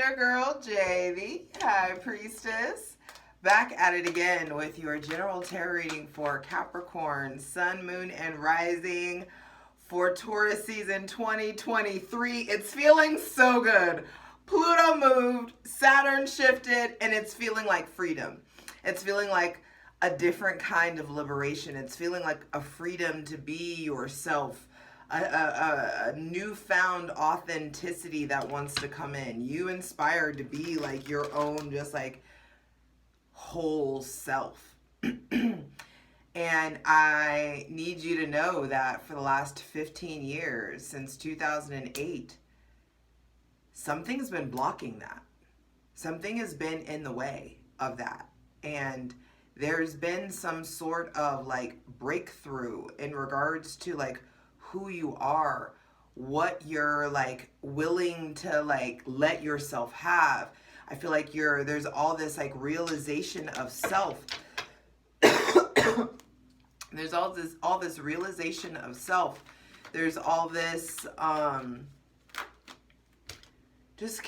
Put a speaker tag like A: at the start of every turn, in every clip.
A: your girl, Javy, High Priestess, back at it again with your general tarot reading for Capricorn, Sun, Moon, and Rising for Taurus season 2023. It's feeling so good. Pluto moved, Saturn shifted, and it's feeling like freedom. It's feeling like a different kind of liberation. It's feeling like a freedom to be yourself. A newfound authenticity that wants to come in. You inspired to be like your own, just like whole self. And I need you to know that for the last 15 years, since 2008, something's been blocking that. Something has been in the way of that. And there's been some sort of like breakthrough in regards to like who you are, what you're like willing to like let yourself have. I feel like there's all this like realization of self. There's all this realization of self. There's all this just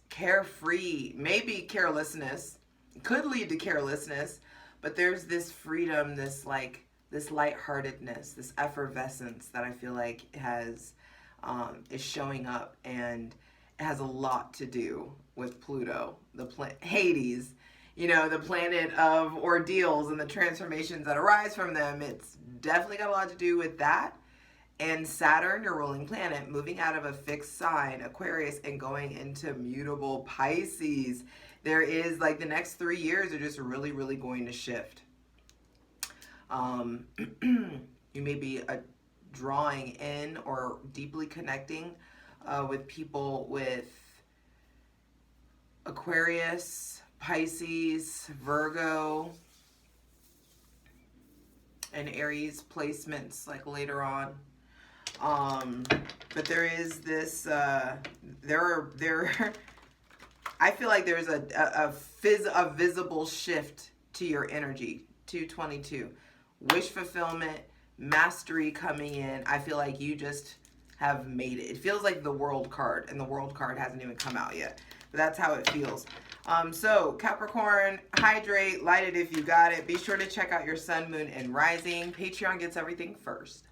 A: carefree, maybe carelessness, could lead to carelessness, but there's this freedom, this lightheartedness, this effervescence that I feel like is showing up, and it has a lot to do with Pluto, Hades, the planet of ordeals and the transformations that arise from them. It's definitely got a lot to do with that. And Saturn, your ruling planet, moving out of a fixed sign, Aquarius, and going into mutable Pisces. There is like the next 3 years are just really, really going to shift. You may be drawing in or deeply connecting with people with Aquarius, Pisces, Virgo, and Aries placements like later on. But there is this, I feel like there's a visible shift to your energy. 222. Wish fulfillment, mastery coming in. I feel like you just have made it. It feels like the world card, and the world card hasn't even come out yet. But that's how it feels. So Capricorn, hydrate, light it if you got it. Be sure to check out your Sun, Moon, and Rising. Patreon gets everything first.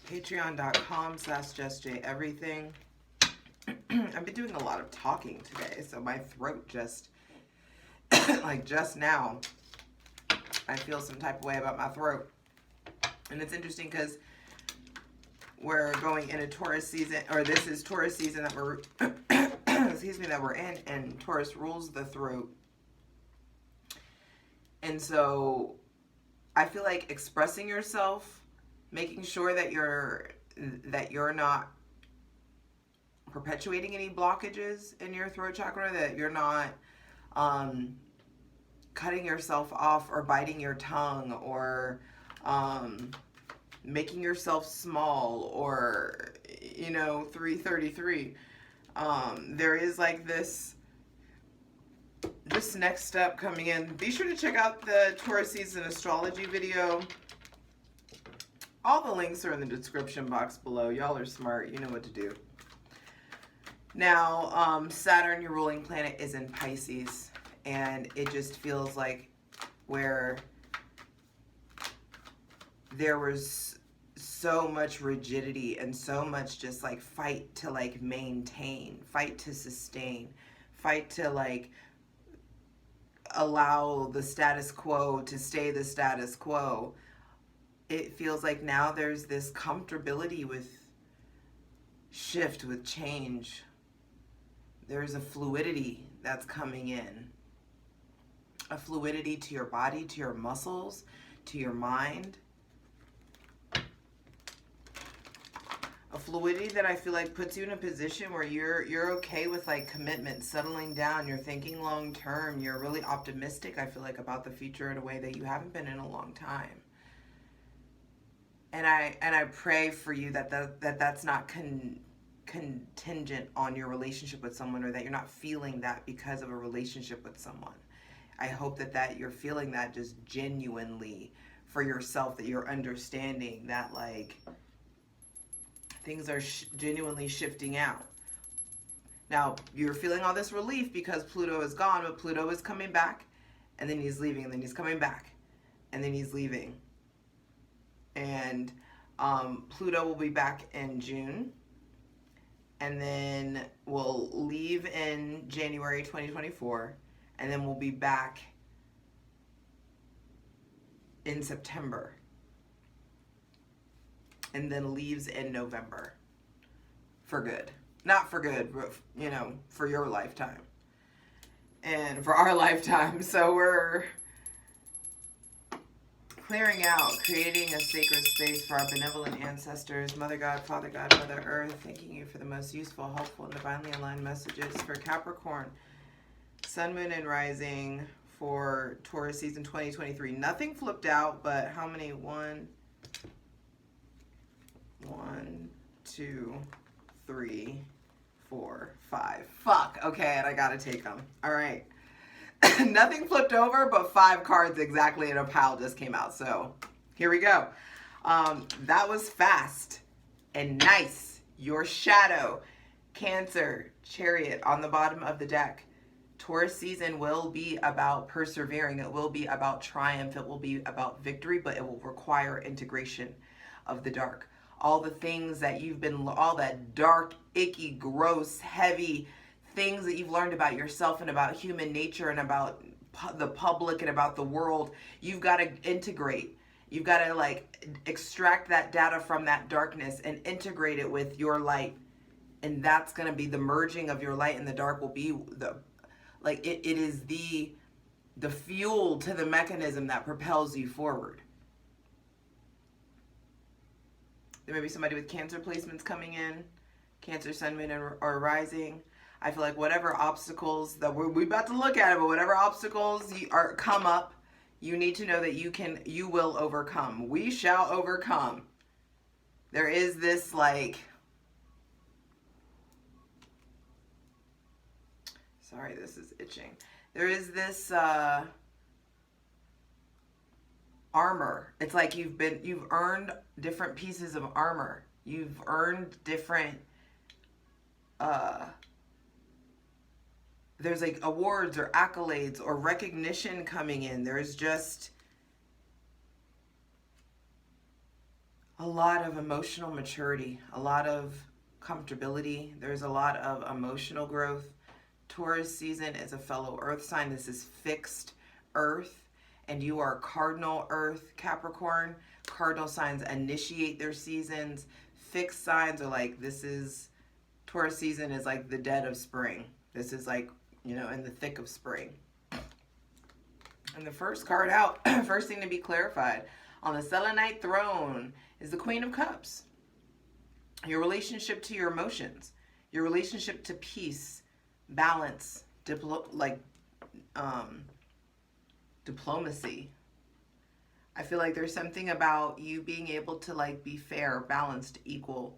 A: Patreon.com/justjeverything. I've been doing a lot of talking today, so my throat just, like just now, I feel some type of way about my throat. And it's interesting because we're going into Taurus season, or this is Taurus season that we're, excuse me, that we're in, and Taurus rules the throat. And so I feel like expressing yourself, making sure that you're not perpetuating any blockages in your throat chakra, that you're not cutting yourself off or biting your tongue or making yourself small or 333. There is like this next step coming in. Be sure to check out the Taurus season astrology video. All the links are in the description box below. Y'all are smart. You know what to do. Now, Saturn, your ruling planet, is in Pisces. And it just feels like where there was so much rigidity and so much just like fight to like maintain, fight to sustain, fight to like allow the status quo to stay the status quo. It feels like now there's this comfortability with shift, with change. There's a fluidity that's coming in. A fluidity to your body, to your muscles, to your mind. A fluidity that I feel like puts you in a position where you're okay with like commitment, settling down, you're thinking long term, you're really optimistic, I feel like, about the future in a way that you haven't been in a long time. And I pray for you that's not contingent on your relationship with someone, or that you're not feeling that because of a relationship with someone. I hope that you're feeling that just genuinely for yourself, that you're understanding that like Things are genuinely shifting out. Now, you're feeling all this relief because Pluto is gone, but Pluto is coming back, and then he's leaving, and then he's coming back, and then he's leaving. And Pluto will be back in June, and then we'll leave in January 2024, and then we'll be back in September, and then leaves in November for good. Not for good, but, you know, for your lifetime and for our lifetime. So we're clearing out, creating a sacred space for our benevolent ancestors, Mother God, Father God, Mother Earth, thanking you for the most useful, helpful, and divinely aligned messages for Capricorn, Sun, Moon, and Rising for Taurus season 2023. Nothing flipped out, but how many? One, two, 3, 4, 5. Fuck. Okay, and I gotta take them. All right. Nothing flipped over, but 5 cards exactly in a pile just came out. So here we go. That was fast and nice. Your shadow, Cancer, Chariot on the bottom of the deck. Taurus season will be about persevering. It will be about triumph. It will be about victory, but it will require integration of the dark. All the things that you've been, all that dark, icky, gross, heavy things that you've learned about yourself and about human nature and about the public and about the world, you've got to integrate. You've got to like extract that data from that darkness and integrate it with your light. And that's going to be the merging of your light and the dark will be the, like it is the fuel to the mechanism that propels you forward. There may be somebody with Cancer placements coming in, Cancer, Sun, Moon, or Rising. I feel like whatever obstacles that we're about to look at it, but whatever obstacles come up, you need to know that you will overcome. We shall overcome. There is this like, sorry, this is itching. There is this armor. It's like you've earned different pieces of armor. You've earned different there's like awards or accolades or recognition coming in. There's just a lot of emotional maturity, a lot of comfortability. There's a lot of emotional growth. Taurus season is a fellow earth sign. This is fixed earth. And you are cardinal earth, Capricorn. Cardinal signs initiate their seasons. Fixed signs are like, Taurus season is like the dead of spring. This is like, you know, in the thick of spring. And the first card out, first thing to be clarified, on the Selenite throne is the Queen of Cups. Your relationship to your emotions, your relationship to peace, balance, diplomacy. I feel like there's something about you being able to like be fair, balanced, equal.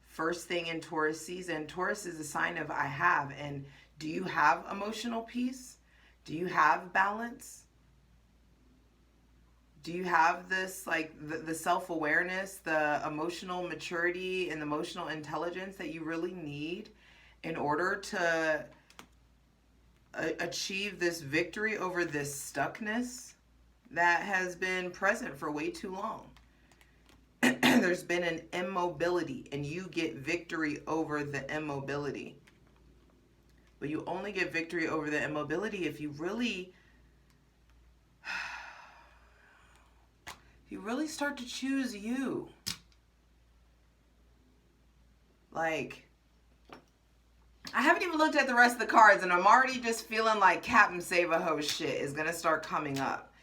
A: First thing in Taurus season, Taurus is a sign of I have. And do you have emotional peace? Do you have balance? Do you have this like the self-awareness, the emotional maturity and emotional intelligence that you really need in order to achieve this victory over this stuckness that has been present for way too long? There's been an immobility, and you get victory over the immobility. But you only get victory over the immobility if you really start to choose you. Like, I haven't even looked at the rest of the cards, and I'm already just feeling like Captain Save-A-Ho shit is going to start coming up.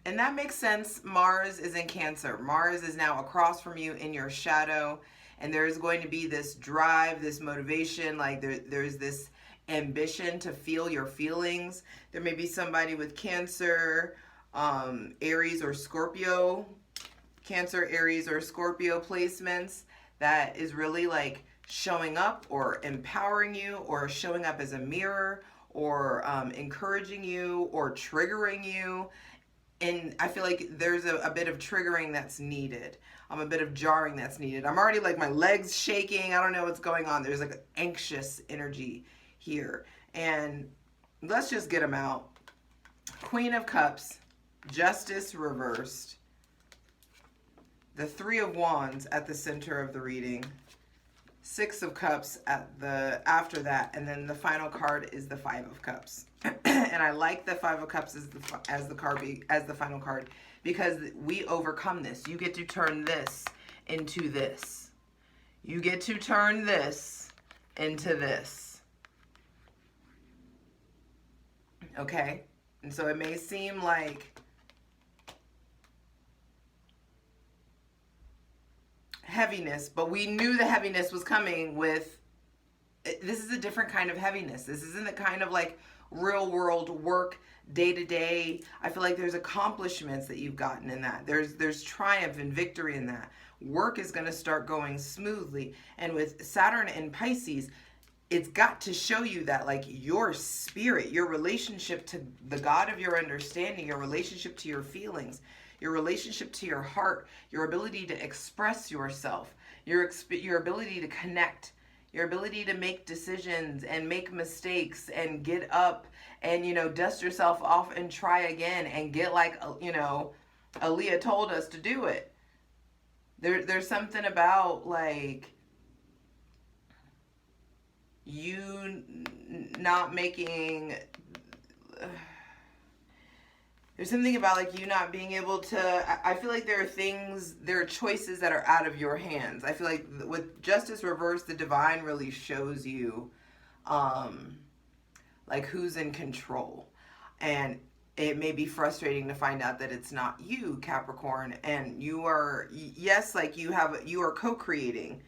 A: And that makes sense. Mars is in Cancer. Mars is now across from you in your shadow, and there's going to be this drive, this motivation, like there's this ambition to feel your feelings. There may be somebody with Cancer, Aries or Scorpio, Cancer, Aries or Scorpio placements that is really like showing up or empowering you or showing up as a mirror or encouraging you or triggering you. and I feel like there's a bit of triggering that's needed. A bit of jarring that's needed. I'm already like, my legs shaking. I don't know what's going on. There's like an anxious energy here. And let's just get them out. Queen of Cups, Justice reversed, the Three of Wands at the center of the reading, Six of Cups at the after that, and then the final card is the Five of Cups. And I like the Five of Cups as the final card, because we overcome this. You get to turn this into this. You get to turn this into this. Okay? And so it may seem like heaviness, but we knew the heaviness was coming with, this is a different kind of heaviness. This isn't the kind of like real world work, day to day. I feel like there's accomplishments that you've gotten in that. There's triumph and victory in that. Work is going to start going smoothly. And with Saturn and Pisces, it's got to show you that like your spirit, your relationship to the God of your understanding, your relationship to your feelings, your relationship to your heart, your ability to express yourself, your ability to connect, your ability to make decisions and make mistakes and get up and, you know, dust yourself off and try again and get like, you know, Aaliyah told us to do it. There's something about like you not making... There's something about like you not being able to, I feel like there are choices that are out of your hands. I feel like with Justice reversed, the divine really shows you like who's in control. And it may be frustrating to find out that it's not you, Capricorn, and you are, yes, like you are co-creating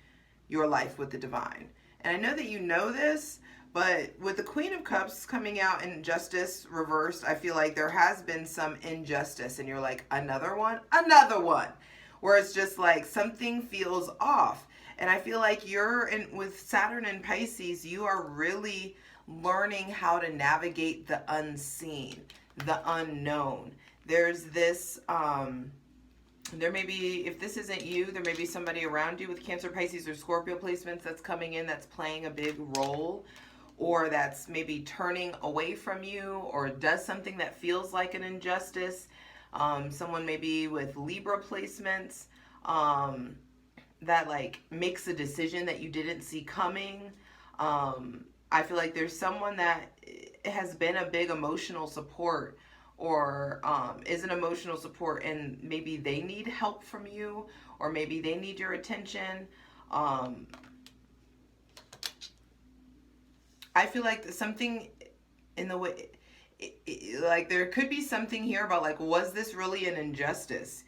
A: your life with the divine. And I know that you know this, but with the Queen of Cups coming out in Justice reversed, I feel like there has been some injustice, and you're like, another one, where it's just like something feels off. And I feel like with Saturn and Pisces, you are really learning how to navigate the unseen, the unknown. There's this, there may be, if this isn't you, there may be somebody around you with Cancer, Pisces, or Scorpio placements that's coming in that's playing a big role, or that's maybe turning away from you, or does something that feels like an injustice. Someone maybe with Libra placements that like makes a decision that you didn't see coming. I feel like there's someone that has been a big emotional support, or is an emotional support, and maybe they need help from you, or maybe they need your attention. I feel like something in the way, like there could be something here about like, was this really an injustice?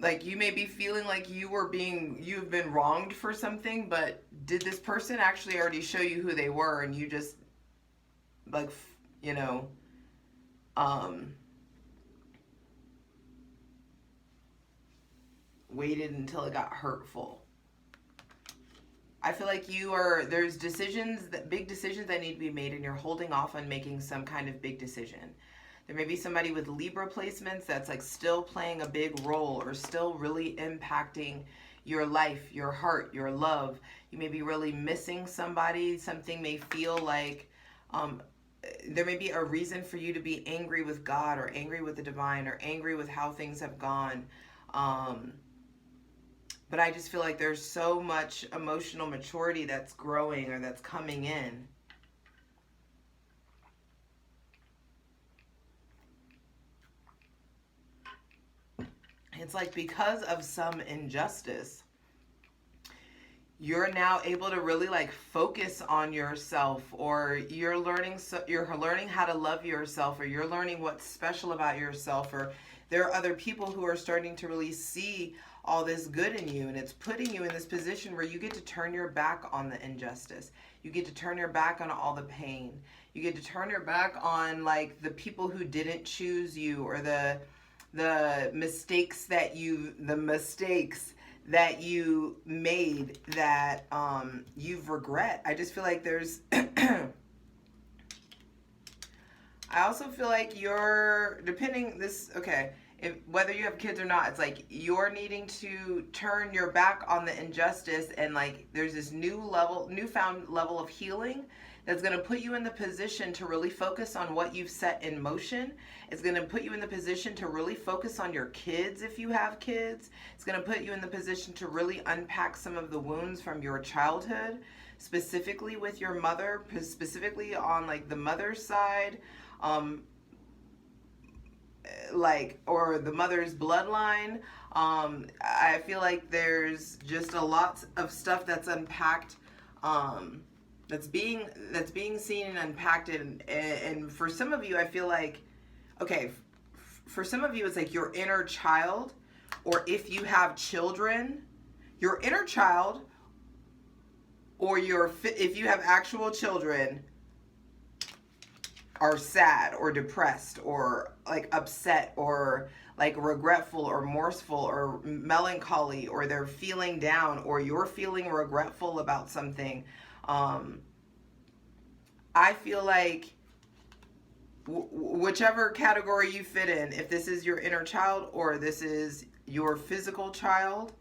A: Like you may be feeling like you've been wronged for something, but did this person actually already show you who they were, and you just like, you know, waited until it got hurtful? I feel like there's big decisions that need to be made, and you're holding off on making some kind of big decision. There may be somebody with Libra placements that's like still playing a big role, or still really impacting your life, your heart, your love. You may be really missing somebody. Something may feel like, there may be a reason for you to be angry with God, or angry with the divine, or angry with how things have gone. But I just feel like there's so much emotional maturity that's growing, or that's coming in. It's like because of some injustice, you're now able to really like focus on yourself, or you're learning how to love yourself, or you're learning what's special about yourself, or there are other people who are starting to really see all this good in you, and it's putting you in this position where you get to turn your back on the injustice. You get to turn your back on all the pain. You get to turn your back on like the people who didn't choose you, or the mistakes that you made that you've regret. I just feel like there's I I also feel like you're depending this okay, if whether you have kids or not, it's like you're needing to turn your back on the injustice, and like there's this newfound level of healing that's going to put you in the position to really focus on what you've set in motion. It's going to put you in the position to really focus on your kids if you have kids. It's going to put you in the position to really unpack some of the wounds from your childhood, specifically with your mother, specifically on like the mother's side, um, like, or the mother's bloodline. I feel like there's just a lot of stuff that's unpacked, that's being seen and unpacked, and for some of you, I feel like, okay, for some of you, it's like your inner child, or if you have children, your inner child, or if you have actual children, are sad or depressed or like upset or like regretful or morseful or melancholy, or they're feeling down, or you're feeling regretful about something. I feel like whichever category you fit in, if this is your inner child or this is your physical child,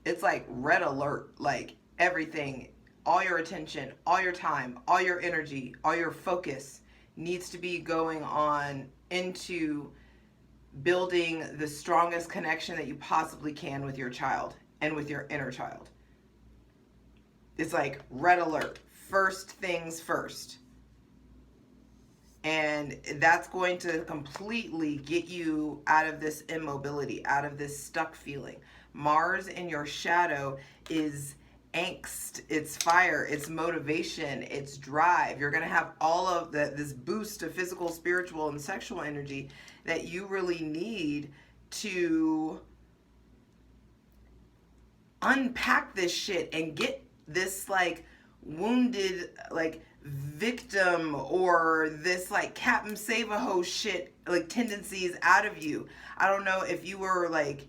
A: it's like red alert. Like everything, all your attention, all your time, all your energy, all your focus needs to be going on into building the strongest connection that you possibly can with your child and with your inner child. It's like red alert, first things first. And that's going to completely get you out of this immobility, out of this stuck feeling. Mars in your shadow is angst, it's fire, it's motivation, it's drive. You're going to have all of this boost of physical, spiritual, and sexual energy that you really need to unpack this shit and get this like wounded like victim or this like Captain Save-A-Ho shit like tendencies out of you. I don't know if you were like,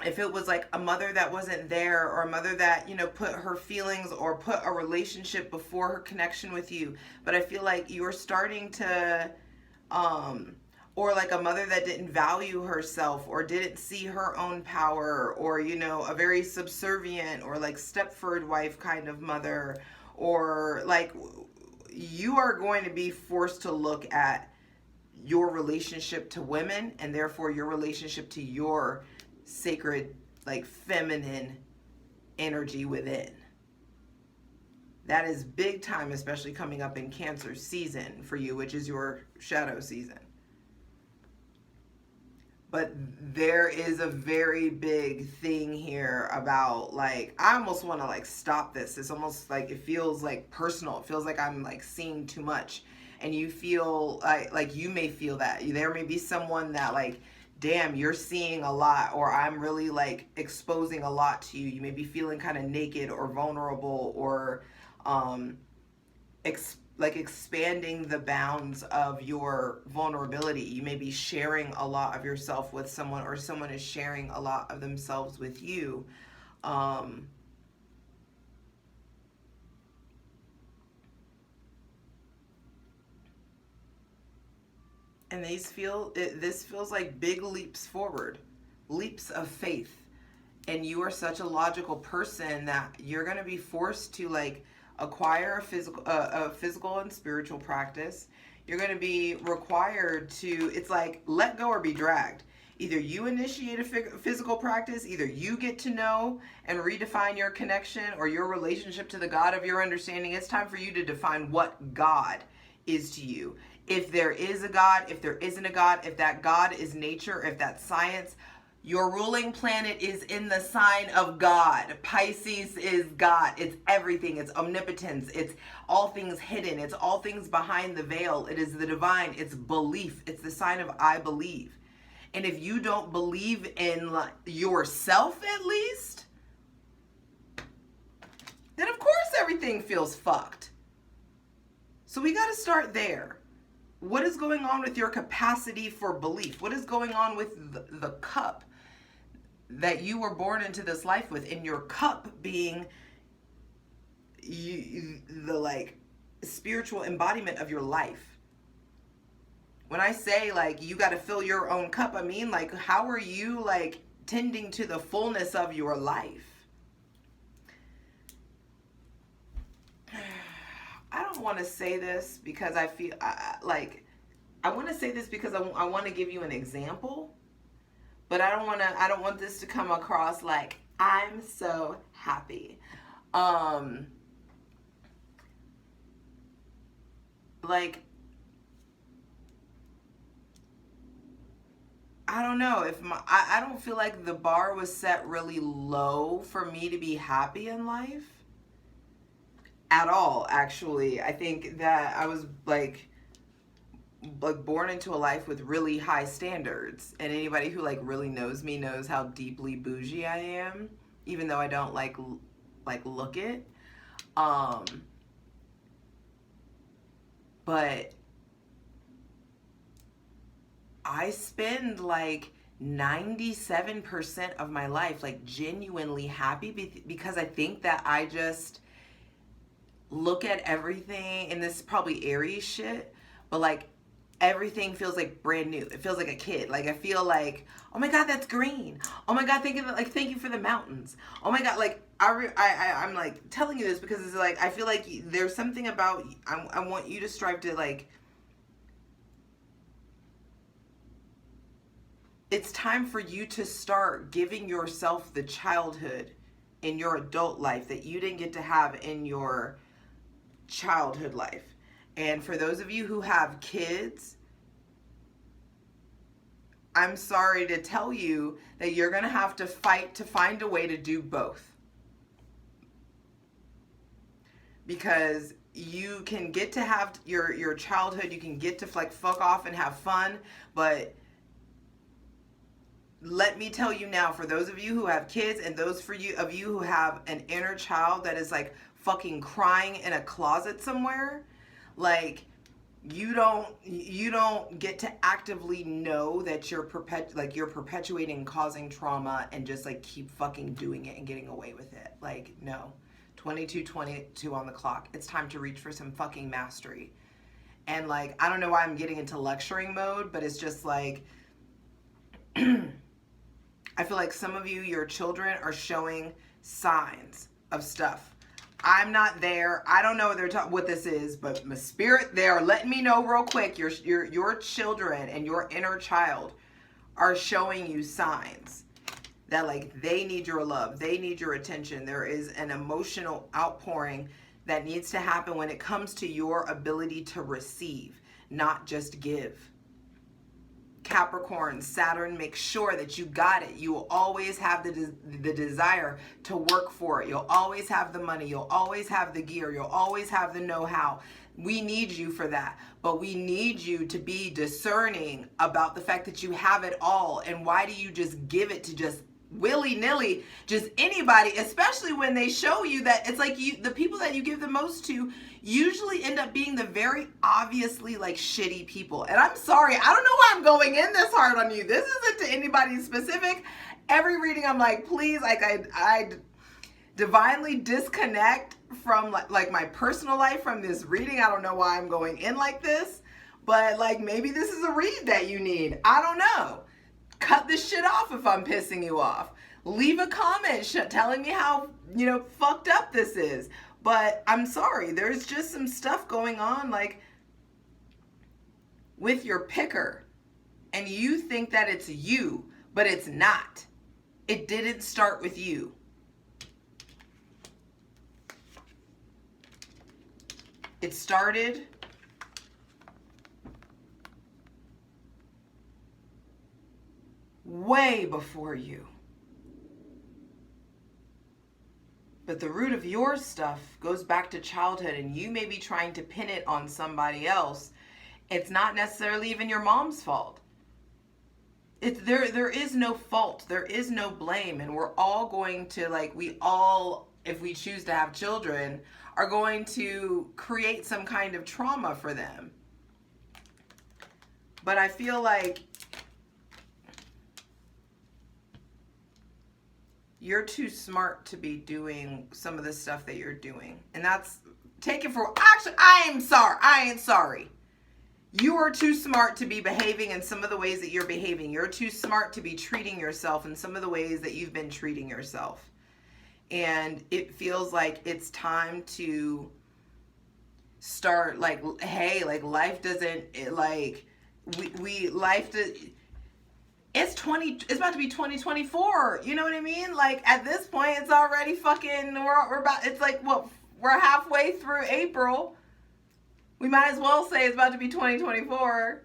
A: if it was like a mother that wasn't there, or a mother that, you know, put her feelings or put a relationship before her connection with you. But I feel like you're starting to, or like a mother that didn't value herself or didn't see her own power, or, you know, a very subservient or like Stepford wife kind of mother, or like you are going to be forced to look at your relationship to women, and therefore your relationship to your sacred, like feminine energy within. That is big time, especially coming up in Cancer season for you, which is your shadow season. But there is a very big thing here about like, I almost want to like stop this. It's almost like, it feels like personal. It feels like I'm like seeing too much. And you feel like you may feel that. There may be someone that like, damn, you're seeing a lot, or I'm really like exposing a lot to you. You may be feeling kind of naked or vulnerable, or expanding the bounds of your vulnerability. You may be sharing a lot of yourself with someone, or someone is sharing a lot of themselves with you. And this feels like big leaps forward, leaps of faith. And you are such a logical person that you're going to be forced to like acquire a physical and spiritual practice. You're going to be required to, it's like let go or be dragged. Either you initiate a physical practice, either you get to know and redefine your connection or your relationship to the God of your understanding. It's time for you to define what God is to you. If there is a God, if there isn't a God, if that God is nature, if that's science. Your ruling planet is in the sign of God. Pisces is God. It's everything. It's omnipotence. It's all things hidden. It's all things behind the veil. It is the divine. It's belief. It's the sign of I believe. And if you don't believe in yourself at least, then of course everything feels fucked. So we got to start there. What is going on with your capacity for belief? What is going on with the cup that you were born into this life with? In your cup being the like spiritual embodiment of your life. When I say like you got to fill your own cup, I mean like how are you like tending to the fullness of your life? I don't want to say this because I feel like I want to say this because I want to give you an example, but I don't want this to come across like I'm so happy. Like I don't know if I don't feel like the bar was set really low for me to be happy in life at all. Actually, I think that I was like born into a life with really high standards, and anybody who like really knows me knows how deeply bougie I am, even though I don't like look it. But I spend like 97% of my life like genuinely happy because I think that I just look at everything, and this is probably Aries shit, but like everything feels like brand new. It feels like a kid. Like I feel like, oh my god, that's green. Oh my god, thank you for the mountains. Oh my god, like I'm like telling you this because it's like I feel like there's something about I want you to strive to like. It's time for you to start giving yourself the childhood in your adult life that you didn't get to have in your childhood life. And for those of you who have kids, I'm sorry to tell you that you're going to have to fight to find a way to do both. Because you can get to have your childhood, you can get to like fuck off and have fun, but let me tell you now, for those of you who have kids and those of you who have an inner child that is like fucking crying in a closet somewhere, like you don't get to actively know that you're perpetuating, causing trauma, and just like keep fucking doing it and getting away with it. Like no. 22:22 on the clock. It's time to reach for some fucking mastery. And like I don't know why I'm getting into lecturing mode, but it's just like I feel like some of you, your children are showing signs of stuff. I'm not there. I don't know what this is, but my spirit, they are letting me know real quick. Your children and your inner child are showing you signs that like they need your love. They need your attention. There is an emotional outpouring that needs to happen when it comes to your ability to receive, not just give. Capricorn, Saturn, make sure that you got it. You will always have the desire to work for it. You'll always have the money. You'll always have the gear. You'll always have the know-how. We need you for that. But we need you to be discerning about the fact that you have it all. And why do you just give it to just willy-nilly, just anybody, especially when they show you that it's like the people that you give the most to usually end up being the very obviously like shitty people. And I'm sorry, I don't know why I'm going in this hard on you. This isn't to anybody specific. Every reading I'm like, please, like I divinely disconnect from like my personal life from this reading. I don't know why I'm going in like this, but like maybe this is a read that you need. I don't know. Cut this shit off if I'm pissing you off. Leave a comment telling me how, fucked up this is. But I'm sorry, there's just some stuff going on like with your picker. And you think that it's you, but it's not. It didn't start with you. It started way before you. But the root of your stuff goes back to childhood, and you may be trying to pin it on somebody else. It's not necessarily even your mom's fault. There is no fault. There is no blame. And we're all going to, like, we all, if we choose to have children, are going to create some kind of trauma for them. But I feel like you're too smart to be doing some of the stuff that you're doing. And that's Take it for, actually, I ain't sorry. You are too smart to be behaving in some of the ways that you're behaving. You're too smart to be treating yourself in some of the ways that you've been treating yourself. And it feels like it's time to start, like, hey, like, life doesn't, like, life does, it's about to be 2024. You know what I mean? Like, at this point, it's already fucking, we're about, it's like, what, we're halfway through April. We might as well say it's about to be 2024.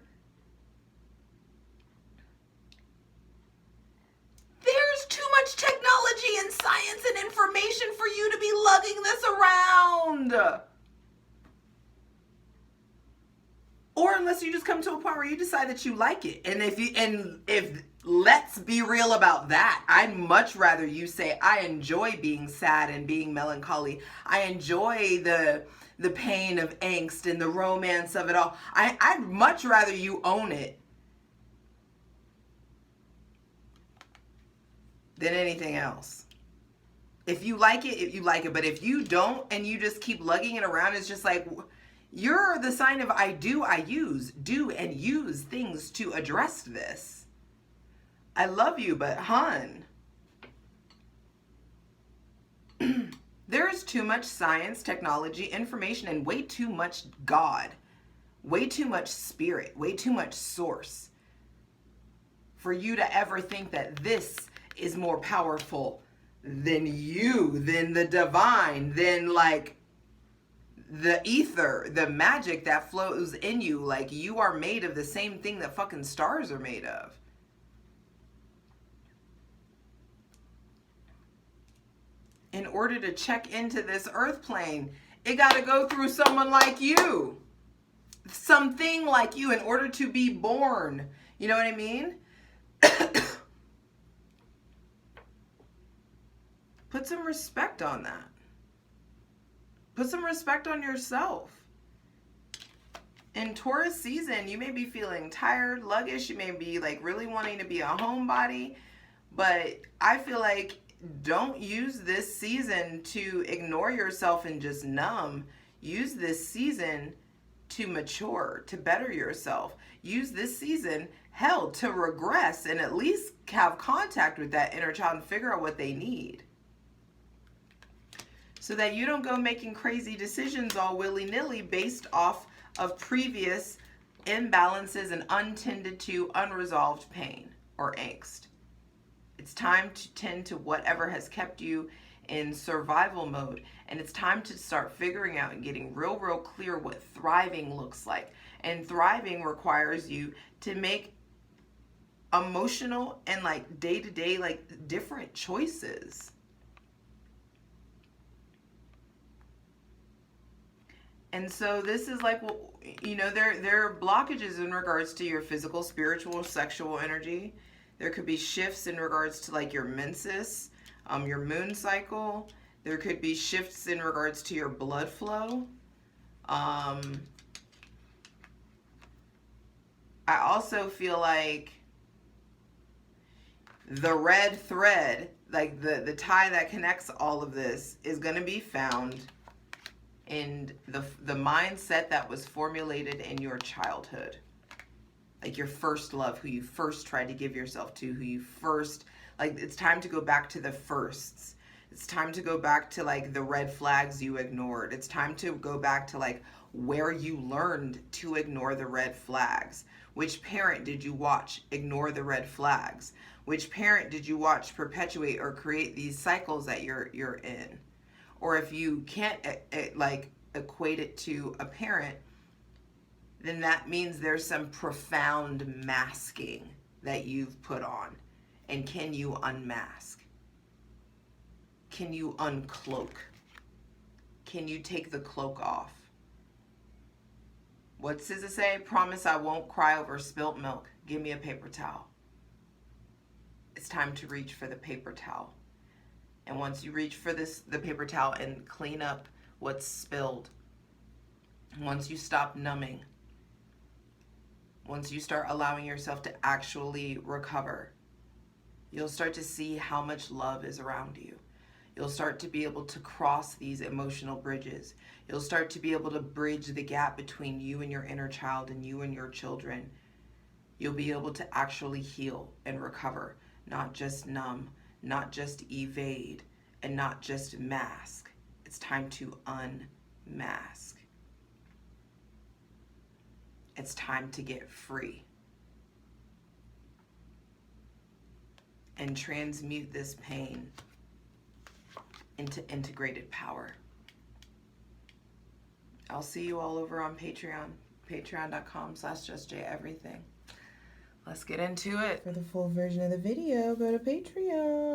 A: There's too much technology and science and information for you to be lugging this around. Or unless you just come to a point where you decide that you like it. And if let's be real about that, I'd much rather you say, I enjoy being sad and being melancholy. I enjoy the pain of angst and the romance of it all. I'd much rather you own it than anything else. If you like it, you like it. But if you don't and you just keep lugging it around, it's just like, you're the sign of I do and use things to address this. I love you, but hun, there's too much science, technology, information, and way too much God, way too much spirit, way too much source for you to ever think that this is more powerful than you, than the divine, than like the ether, the magic that flows in you. Like, you are made of the same thing that fucking stars are made of. In order to check into this earth plane, it got to go through someone like you, something like you, in order to be born. You know what I mean? Put some respect on that. Put some respect on yourself. In Taurus season, you may be feeling tired, sluggish. You may be like really wanting to be a homebody. But I feel like, don't use this season to ignore yourself and just numb. Use this season to mature, to better yourself. Use this season, hell, to regress and at least have contact with that inner child and figure out what they need. So that you don't go making crazy decisions all willy-nilly based off of previous imbalances and untended to, unresolved pain or angst. It's time to tend to whatever has kept you in survival mode. And it's time to start figuring out and getting real clear what thriving looks like. And thriving requires you to make emotional and like day-to-day like different choices. And so this is like, well, you know, there are blockages in regards to your physical, spiritual, sexual energy. There could be shifts in regards to like your menses, your moon cycle. There could be shifts in regards to your blood flow. I also feel like the red thread, like the tie that connects all of this, is going to be found in the mindset that was formulated in your childhood. Like your first love, who you first tried to give yourself to, who you first, like, it's time to go back to the firsts. It's time to go back to like the red flags you ignored. It's time to go back to like where you learned to ignore the red flags. Which parent did you watch ignore the red flags? Which parent did you watch perpetuate or create these cycles that you're in? Or if you can't like equate it to a parent, then that means there's some profound masking that you've put on. And can you unmask? Can you uncloak? Can you take the cloak off? What does it say? Promise I won't cry over spilt milk. Give me a paper towel. It's time to reach for the paper towel. And once you reach for the paper towel and clean up what's spilled, once you stop numbing, once you start allowing yourself to actually recover, you'll start to see how much love is around you. You'll start to be able to cross these emotional bridges. You'll start to be able to bridge the gap between you and your inner child and you and your children. You'll be able to actually heal and recover, not just numb, not just evade, and not just mask. It's time to unmask. It's time to get free and transmute this pain into integrated power. I'll see you all over on Patreon, patreon.com/justjeverything. Let's get into it. For the full version of the video, go to Patreon.